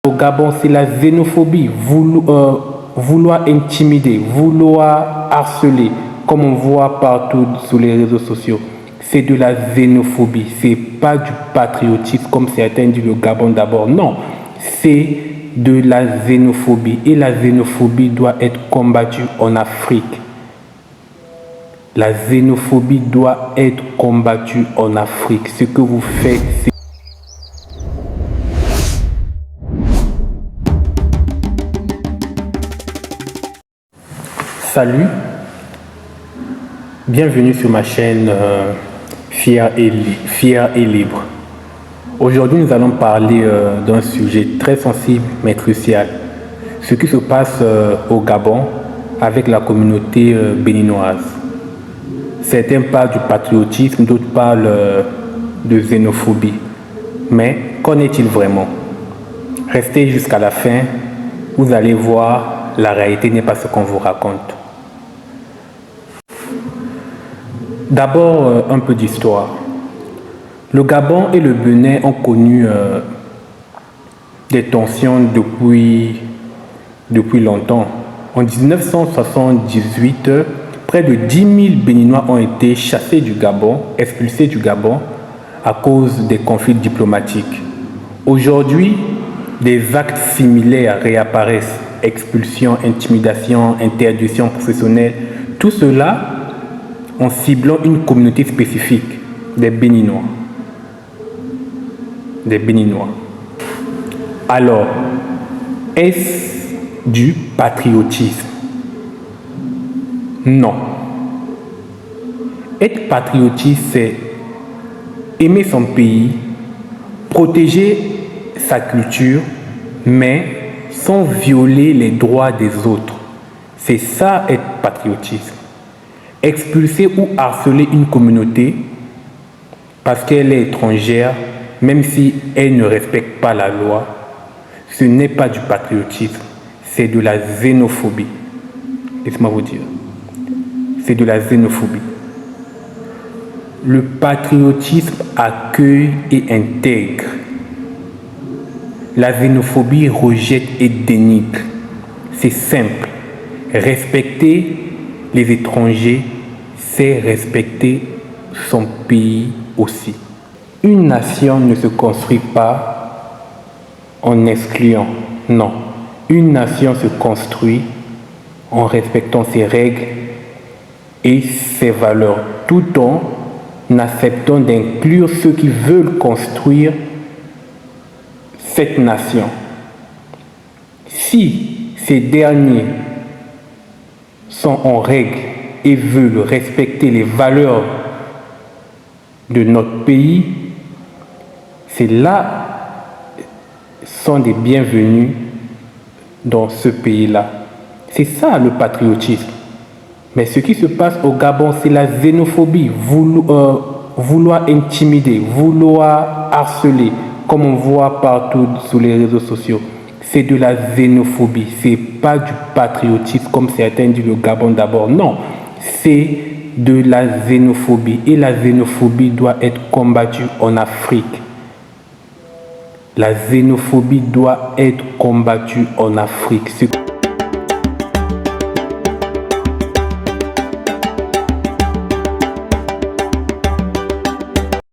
Au Gabon, c'est la xénophobie, vouloir intimider, vouloir harceler, comme on voit partout sur les réseaux sociaux. C'est de la xénophobie, c'est pas du patriotisme comme certains disent le Gabon d'abord. Non, c'est de la xénophobie et la xénophobie doit être combattue en Afrique. La xénophobie doit être combattue en Afrique. Ce que vous faites, c'est... Salut, bienvenue sur ma chaîne Fier et Libre. Aujourd'hui, nous allons parler d'un sujet très sensible mais crucial. Ce qui se passe au Gabon avec la communauté béninoise. Certains parlent du patriotisme, d'autres parlent de xénophobie. Mais qu'en est-il vraiment? Restez jusqu'à la fin, vous allez voir, la réalité n'est pas ce qu'on vous raconte. D'abord, un peu d'histoire. Le Gabon et le Bénin ont connu des tensions depuis longtemps. En 1978, près de 10 000 Béninois ont été chassés du Gabon, expulsés du Gabon à cause des conflits diplomatiques. Aujourd'hui, des actes similaires réapparaissent. Expulsion, intimidation, interdiction professionnelle, tout cela en ciblant une communauté spécifique, des Béninois. Alors, est-ce du patriotisme? Non. Être patriotiste, c'est aimer son pays, protéger sa culture, mais sans violer les droits des autres. C'est ça être patriotisme. Expulser ou harceler une communauté parce qu'elle est étrangère, même si elle ne respecte pas la loi, ce n'est pas du patriotisme, c'est de la xénophobie. Laissez-moi vous dire. C'est de la xénophobie. Le patriotisme accueille et intègre. La xénophobie rejette et dénigre. C'est simple. Respecter les étrangers, c'est respecter son pays aussi. Une nation ne se construit pas en excluant. Non. Une nation se construit en respectant ses règles et ses valeurs, tout en acceptant d'inclure ceux qui veulent construire cette nation. Si ces derniers sont en règle et veulent respecter les valeurs de notre pays, c'est là sont des bienvenus dans ce pays-là. C'est ça le patriotisme. Mais ce qui se passe au Gabon, c'est la xénophobie, vouloir intimider, vouloir harceler, comme on voit partout sur les réseaux sociaux. C'est de la xénophobie, c'est pas du patriotisme comme certains disent le Gabon d'abord. Non, c'est de la xénophobie et la xénophobie doit être combattue en Afrique. La xénophobie doit être combattue en Afrique.